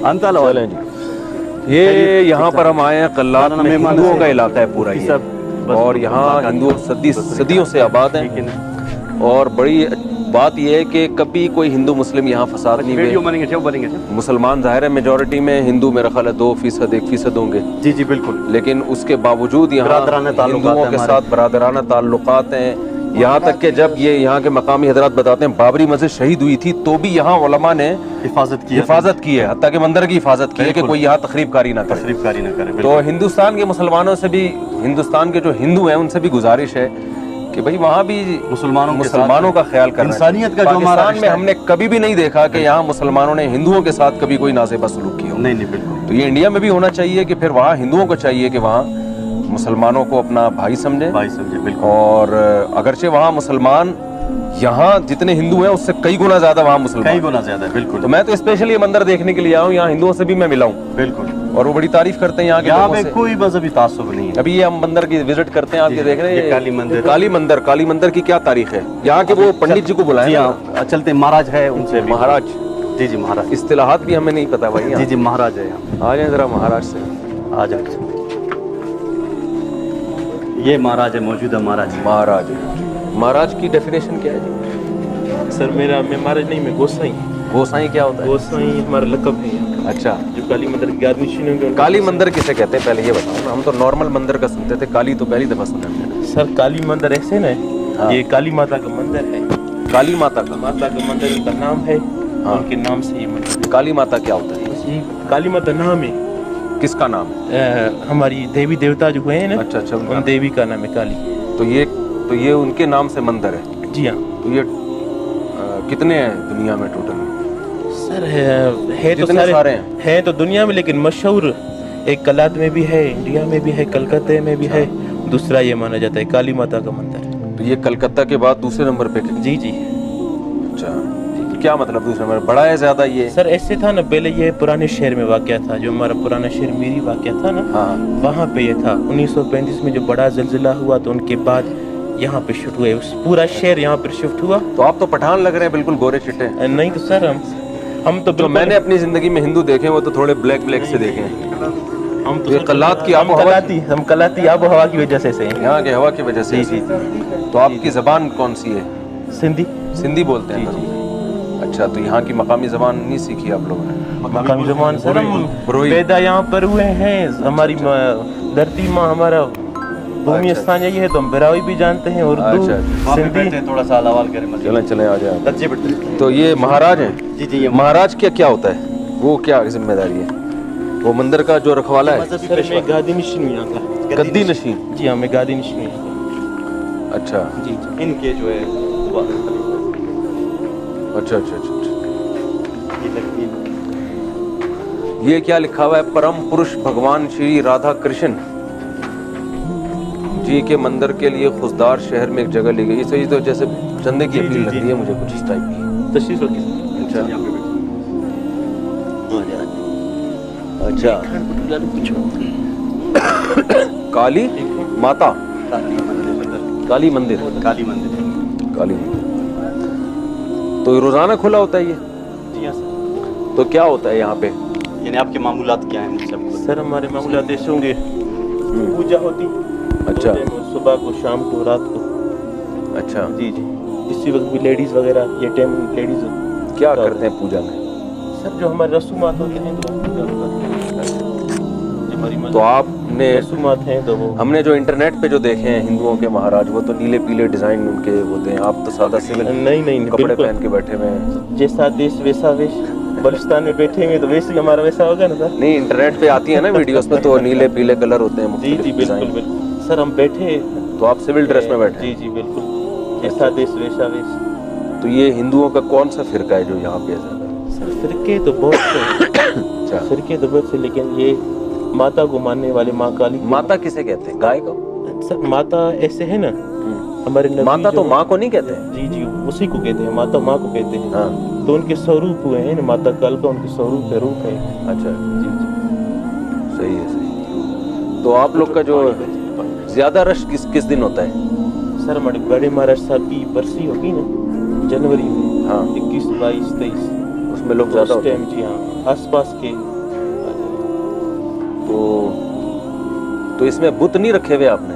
انتال چلیں جی. یہ یہاں پر ہم آئے ہیں قلات میں، ہندوؤں کا علاقہ ہے پورا یہ، اور یہاں ہندو صدیوں سے آباد ہیں. اور بڑی بات یہ ہے کہ کبھی کوئی ہندو مسلم یہاں فساد نہیں ہوئے. مسلمان ظاہر ہے میجورٹی میں، ہندو میرا خیال ہے 2%، 1% ہوں گے. جی جی بالکل. لیکن اس کے باوجود یہاں ہندوؤں کے ساتھ برادرانہ تعلقات ہیں. یہاں تک کہ جب یہ یہاں کے مقامی حضرات بتاتے ہیں بابری مسجد شہید ہوئی تھی تو بھی یہاں علماء نے حفاظت کی ہے، حتیٰ کہ مندر کی حفاظت کی ہے کہ کوئی یہاں تخریب کاری نہ کرے. تو ہندوستان کے مسلمانوں سے بھی، ہندوستان کے جو ہندو ہیں ان سے بھی گزارش ہے کہ بھئی وہاں بھی مسلمانوں کا خیال کرنا ہے. انسانیت کا جو پاکستان میں ہم نے کبھی بھی نہیں دیکھا کہ یہاں مسلمانوں نے ہندوؤں کے ساتھ کبھی کوئی نازیبہ سلوک کیا ہو. نہیں بالکل. تو یہ انڈیا میں بھی ہونا چاہیے کہ پھر وہاں ہندوؤں کو چاہیے کہ وہاں مسلمانوں کو اپنا بھائی سمجھیں. بالکل. اور اگرچہ وہاں مسلمان یہاں جتنے ہندو ہیں اس سے کئی گنا زیادہ وہاں مسلمان، کئی گنا زیادہ. بالکل. تو میں تو اسپیشلی یہ مندر دیکھنے کے لیے آیا ہوں. یہاں ہندوؤں سے بھی میں ملا ہوں. بالکل. اور وہ بڑی تعریف کرتے ہیں یہاں کے لوگوں سے. یہاں پہ کوئی مذہبی تعصب نہیں ہے. ابھی یہ ہم مندر کی وزٹ کرتے ہیں، آپ یہ دیکھ رہے ہیں کالی مندر. کالی مندر کی کیا تاریخ ہے یہاں کے؟ وہ پنڈت جی کو بلائیں. چلتے مہاراج ہے ان سے. مہاراج. جی جی مہاراج. اصطلاحات بھی ہمیں نہیں پتا بھائی. جی جی مہاراج ہے. آ جائیں ذرا مہاراج سے. آ جائیں. یہ مہاراج ہے، موجودہ مہاراج. مہاراج کی ڈیفینیشن کیا ہے جی؟ سر میں مہاراج نہیں، میں گوسائی. گوسائی کیا ہوتا ہے؟ گوسائی ہمارا لقب ہے. اچھا. جو کالی مندر کی گادنشین ہوں گے. کالی مندر کسے کہتے ہیں پہلے یہ بتاؤ نا. ہم تو نارمل مندر کا سنتے تھے، کالی تو پہلی دفعہ سنا ہے. سر کالی مندر ایسے نا، یہ کالی ماتا کا مندر ہے. کالی ماتا کا مندر ان کا نام ہے، ان کے نام سے یہ مندر. کالی ماتا کیا ہوتا ہے؟ یہ کالی ماتا نام ہے. کس کا نام ہے؟ ہماری دیوی دیوتا جو ہیں نا. اچھا. ان دیوی کا نام ہے کالی. تو یہ ان کے نام سے مندر ہے. جی ہاں. تو یہ کتنے ہیں دنیا میں ٹوٹل؟ سر ہے تو سارے ہیں تو دنیا میں، لیکن مشہور ایک کلات میں بھی ہے، انڈیا میں بھی ہے، کلکتہ میں بھی ہے. دوسرا یہ مانا جاتا ہے کالی ماتا کا مندر. تو یہ کلکتہ کے بعد دوسرے نمبر پہ؟ جی. اچھا. کیا مطلب دوسرے نمبر؟ بڑا ہے زیادہ یہ؟ سر ایسے تھا نا، پہلے یہ پرانے شہر میں واقع تھا، جو ہمارا پرانا شہر میری واقع تھا نا، وہاں پہ یہ تھا. 1935 میں جو بڑا زلزلہ ہوا تو ان کے بعد یہاں پہ شفٹ ہوئے، پورا شہر یہاں پر شفٹ ہوا. تو آپ تو پٹھان لگ رہے ہیں، بالکل گورے چٹے. نہیں تو سر ہم تو جو میں نے اپنی زندگی میں ہندو دیکھے وہ تو تھوڑے بلیک سے دیکھے ہیں. ہم تو قلات کی ہم کلاتی آب و ہوا کی وجہ سے یہاں کے ہوا کی وجہ سے. جی. تو آپ کی زبان کون سی ہے؟ سندھی بولتے ہیں. اچھا. تو یہاں کی مقامی زبان نہیں سیکھی آپ لوگوں نے؟ مقامی زبان سر ہم پیدا یہاں پر ہوئے ہیں. ہماری دھرتی ماں ہمارا بھومی استان یہی ہے، تو ہم براوی بھی جانتے ہیں، اردو سندھی. تھوڑا سا سوال کریں. چلیں آ جائیں. تو یہ مہاراج ہیں. جی. مہاراج کیا ہوتا ہے؟ وہ کیا ذمہ داری ہے؟ وہ مندر کا جو رکھوالا ہے؟ سر میں گادی نشین ہوں یہاں کا. گدی نشین؟ جی ہاں، میں گادی نشین ہوں یہاں کا. اچھا. جی. ان کے جو ہے اچھا. یہ کیا لکھا ہوا ہے؟ پرم پروش بھگوان شری رادھا کرشن جی کے مندر کے لیے خزدار شہر میں ایک جگہ لی گئی. صحیح. تو جیسے چندے کی اپیل لگتی ہے مجھے کچھ اس ٹائپ کی. تشریف رکھیے. اچھا. کالی ماتا کالی مندر. تو یہ روزانہ کھلا ہوتا ہے یہ؟ جی ہاں سر. تو کیا ہوتا ہے یہاں پہ؟ یعنی آپ کے معمولات کیا ہیں؟ سر ہمارے معمولات ایسے ہوں گے، پوجا ہوتی. اچھا. صبح کو، شام کو، رات کو. اچھا. جی. اسی وقت بھی لیڈیز وغیرہ، یہ ٹائم لیڈیز کیا کرتے ہیں پوجا میں؟ سر جو ہمارے رسومات ہوتے ہیں تو تو آپ نے رسومات ہیں تو ہم نے جو انٹرنیٹ پہ جو دیکھے ہیں ہندوؤں کے مہاراج، وہ تو نیلے پیلے ڈیزائن ان کے ہوتے ہیں. آپ تو سادہ سول نہیں کپڑے پہن کے بیٹھے ہوئے ہیں. جیسا دیش ویسا ویش. بلوچستان میں بیٹھیں گے تو ویسے ہی ہمارا ویسا ہوگا نا سر. نہیں، انٹرنیٹ پہ آتی ہے نا ویڈیوز میں، تو نیلے پیلے کلر ہوتے ہیں. جی بالکل. سر ہم بیٹھے تو آپ سول ڈریس میں بیٹھے؟ جی بالکل. جیسا دیش ویسا ویش. تو یہ ہندوؤں کا کون سا فرقہ ہے جو یہاں پہ ہے؟ سر فرقے تو بہت سے لیکن یہ ماتا کو ماننے والے ماں کالی. ماتا کسے کہتے ہیں؟ گائے کو؟ سر ماتا ایسے ہے نا ہمارے نبی. ماتا تو ماں کو نہیں کہتے ہیں. جی اسی کو کہتے ہیں، ماتا ماں کو کہتے ہیں. تو ان کے سوروپ ہوئے ہیں نا، ماتا کالکا ان کے سوروپ ہے، روپ ہے. اچھا. جی. صحیح ہے. تو آپ لوگ کا جو زیادہ رش کس دن ہوتا ہے؟ سر ہمارے بڑے مہاراج صاحب کی برسی ہوگی نا جنوری میں. 21، 22، 23 اس میں لوگ زیادہ ہوتے ہیں. جی ہاں. آس پاس کے تو اس میں بت نہیں رکھے ہوئے آپ نے؟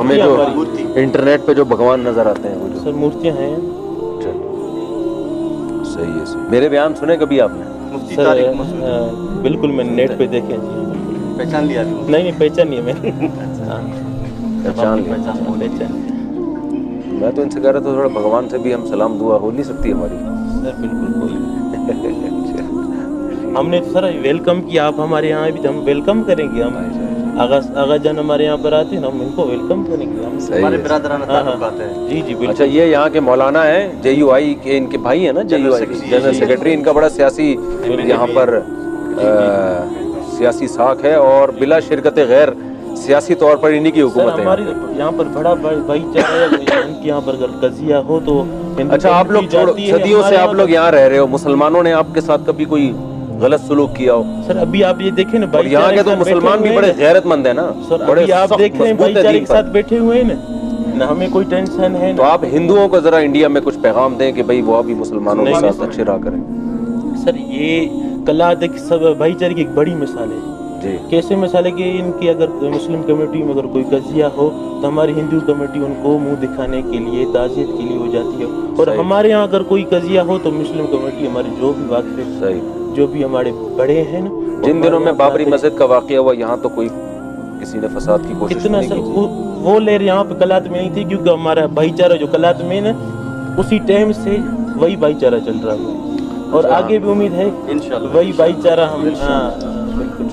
ہمیں جو انٹرنیٹ پہ جو بھگوان نظر آتے ہیں وہ جو سر مورتیاں ہیں چلو صحیح ہے صحیح. میرے بیان سنے کبھی آپ نے؟ مفتی سر طارق مسعود بالکل میں نیٹ پہ دیکھے جی پہچان لیا ابھی؟ نہیں پہچان نہیں ہے میں پہچان لیا. پہچان میں تو ان سے کہہ رہا تھا تھوڑا بھگوان سے بھی ہم سلام دعا ہو نہیں سکتی ہماری؟ سر بالکل کوئی ہم نے سر ویلکم کیا آپ ہمارے یہاں بھی تو ہم ویلکم کریں گے. ہم آغا جان ہمارے یہاں پر آتے ہیں ہم ان کو ویلکم کریں گے. ہمارے برادرانہ تعلقات ہیں. جی جی بالکل. اچھا یہ یہاں کے مولانا ہیں JUI کے ان کے بھائی ہیں نا JUI جنرل سیکرٹری ان کا بڑا سیاسی یہاں پر سیاسی ساکھ ہے اور بلا شرکت غیر سیاسی طور پر انہی کی حکومت ہے. ہمارے یہاں پر بڑا بھائی چارہ ہے ان کے یہاں پر اگر قضیہ ہو تو اچھا آپ لوگ صدیوں سے آپ لوگ یہاں رہ رہے ہو مسلمانوں نے آپ کے ساتھ کبھی کوئی غلط سلوک کیا ہو؟ سر ابھی آپ یہ دیکھیں نا اور یہاں کے تو مسلمان بھی بڑے غیرت مند ہیں نا سر بڑے ابھی آپ دیکھ رہے ہیں بھائی چارے کے ساتھ بیٹھے ہوئے ہیں نا ہمیں کوئی ٹینشن ہے تو آپ ہندوؤں کو ذرا انڈیا میں کچھ پیغام دیں کہ بھائی وہ بھی مسلمانوں کے ساتھ اچھے رہا کریں. سر یہ کلات ایک سب بھائی چارے کی ایک بڑی مثال ہے. جی کیسے مثال ہے کہ ان کی اگر مسلم کمیونٹی میں اگر کوئی قضیہ ہو تو ہماری ہندو کمیونٹی ان کو منہ دکھانے کے لیے تعزیت کے لیے ہو جاتی ہے اور ہمارے یہاں اگر کوئی قضیہ ہو تو مسلم کمیونٹی ہماری جو بھی واقف ہے جو بھی ہمارے بڑے ہیں نا جن دنوں میں بابری مسجد کا واقعہ ہوا یہاں تو کوئی کسی نے فساد کی کوشش اتنا نہیں سر کی. وہ لہر یہاں پہ کلات میں نہیں تھی کیونکہ ہمارا بھائی چارہ جو کلات میں نا اسی ٹائم سے وہی بھائی چارہ چل رہا ہے اور آگے بھی امید ہے انشاءاللہ وہی بھائی چارہ ہم.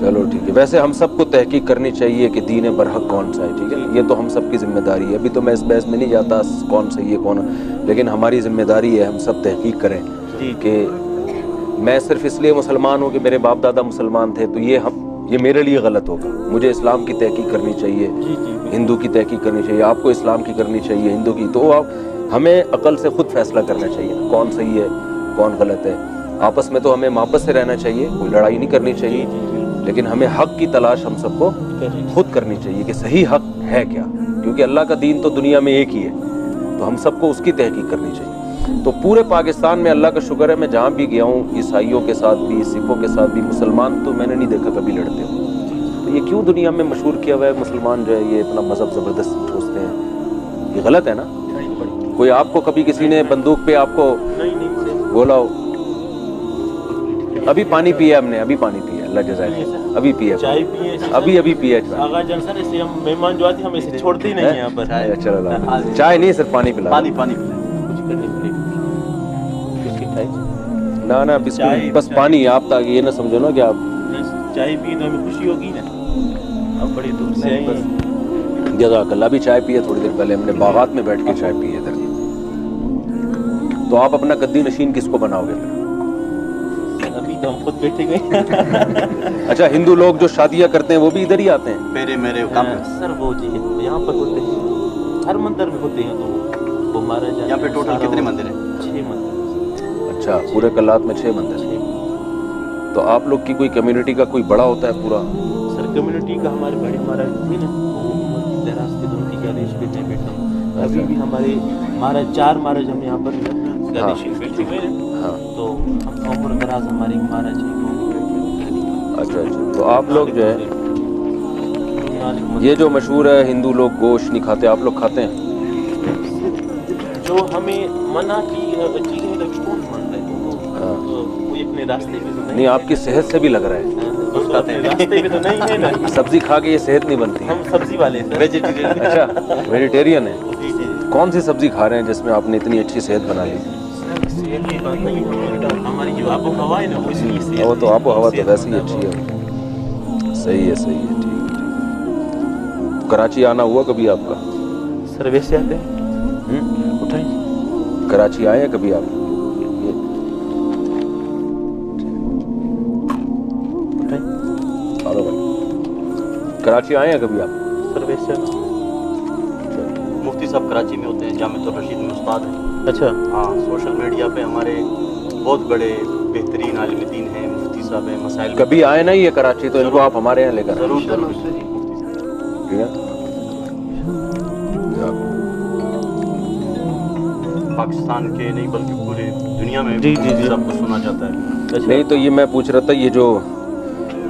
چلو ٹھیک ہے. ویسے ہم سب کو تحقیق کرنی چاہیے کہ دین برحق کون سا ہے. ٹھیک ہے یہ تو ہم سب کی ذمہ داری ہے. ابھی تو میں اس بحث میں نہیں جاتا کون صحیح ہے کون لیکن ہماری ذمہ داری ہے ہم سب تحقیق کریں کہ میں صرف اس لیے مسلمان ہوں کہ میرے باپ دادا مسلمان تھے تو یہ میرے لیے غلط ہوگا. مجھے اسلام کی تحقیق کرنی چاہیے ہندو کی تحقیق کرنی چاہیے آپ کو اسلام کی کرنی چاہیے ہندو کی. تو ہمیں عقل سے خود فیصلہ کرنا چاہیے کون صحیح ہے کون غلط ہے. آپس میں تو ہمیں محبت سے رہنا چاہیے کوئی لڑائی نہیں کرنی چاہیے لیکن ہمیں حق کی تلاش ہم سب کو خود کرنی چاہیے کہ صحیح حق ہے کیا کیونکہ اللہ کا دین تو دنیا میں ایک ہی ہے تو ہم سب کو اس کی تحقیق کرنی چاہیے. تو پورے پاکستان میں اللہ کا شکر ہے میں جہاں بھی گیا ہوں عیسائیوں کے ساتھ بھی سکھوں کے ساتھ بھی مسلمان تو میں نے نہیں دیکھا کبھی لڑتے ہو. تو یہ کیوں دنیا میں مشہور کیا ہوا ہے مسلمان جو ہے یہ اتنا مذہب زبردست ٹھوستے ہیں یہ غلط ہے نا. کوئی آپ کو کبھی کسی نے بندوق پہ آپ کو بولا ہو ابھی پانی پیا ہم نے ابھی پانی پیا اللہ جزائے ابھی پیا چائے پیے ابھی پیا آغا جان سر ایسے ہم مہمان جو آتے ہیں ہم ایسے چھوڑتے ہی نہیں ہیں یہاں پر. چلو چائے نہیں صرف پانی پلا پانی نہ بس پانی. آپ تک یہ نہ سمجھو نا کہ آپ چائے پیے تو ہمیں خوشی ہوگی نا اب بڑی دور سے آئے ہیں. جزاک اللہ. ابھی چائے پیے تھوڑی دیر پہلے ہم نے باغات میں بیٹھ کے چائے پی ادھر. تو آپ اپنا گدی نشین کس کو بناؤ گے پھر؟ ابھی تو ہم خود بیٹھے گئے. اچھا ہندو لوگ جو شادیاں کرتے ہیں وہ بھی ادھر ہی آتے ہیں؟ میرے کام سر وہ جی یہاں پر ہوتے ہیں ہر مندر میں ہوتے ہیں تو وہ ہمارا یہاں پہ ٹوٹل کتنے مندر ہیں؟ 6 مندر. اچھا پورے کلات میں 6 مندر. تو آپ لوگ کی کوئی کمیونٹی کا کوئی بڑا ہوتا ہے پورا؟ سر کمیونٹی کا ہمارے بڑے مہاراج تھے نا وہ راستے دن کی گیلیش پہ بیٹھے ہیں. ابھی بھی ہمارے مہاراج 4 مہاراج ہم یہاں پر گیلیش پہ بیٹھے ہوئے ہیں تو ہم عمر دراز ہمارے مہاراج ہیں. اچھا تو آپ لوگ جو ہے یہ جو مشہور ہے ہندو لوگ گوشت نہیں کھاتے آپ لوگ کھاتے ہیں؟ جو ہمیں منع کی چیزیں تو کون مان رہے ہیں وہ اپنے راستے پہ نہیں آپ کی صحت سے بھی لگ رہا ہے راستے پہ تو نہیں ہے نا. سبزی کھا کے یہ صحت نہیں بنتی. ہم سبزی والے ہیں. اچھا ویجیٹیرین ہے. کون سی سبزی کھا رہے ہیں جس میں آپ نے اتنی اچھی صحت بنا لی؟ ہماری جو آب و ہوا ہے نا وہ اس لیے وہ تو آب و ہوا تو ویسے ہی اچھی ہے. صحیح ہے ٹھیک ہے. کراچی آنا ہوا کبھی آپ کا؟ سر ویسے آتے ہیں اٹھائیں. کراچی آئے ہیں کبھی آپ؟ کراچی آئے ہیں کبھی آپ؟ سر ویسے مفتی صاحب کراچی میں ہوتے ہیں جامع الرشید میں استاد ہیں. اچھا ہاں سوشل میڈیا پہ ہمارے بہت بڑے بہترین عالم دین ہیں مفتی صاحب ہیں. مسائل کبھی آئے نا یہ کراچی تو ان کو آپ ہمارے یہاں لے کر ضرور پاکستان کے نہیں بلکہ پورے دنیا میں سب کو سنا جاتا ہے. نہیں تو یہ میں پوچھ رہا تھا یہ جو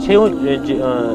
6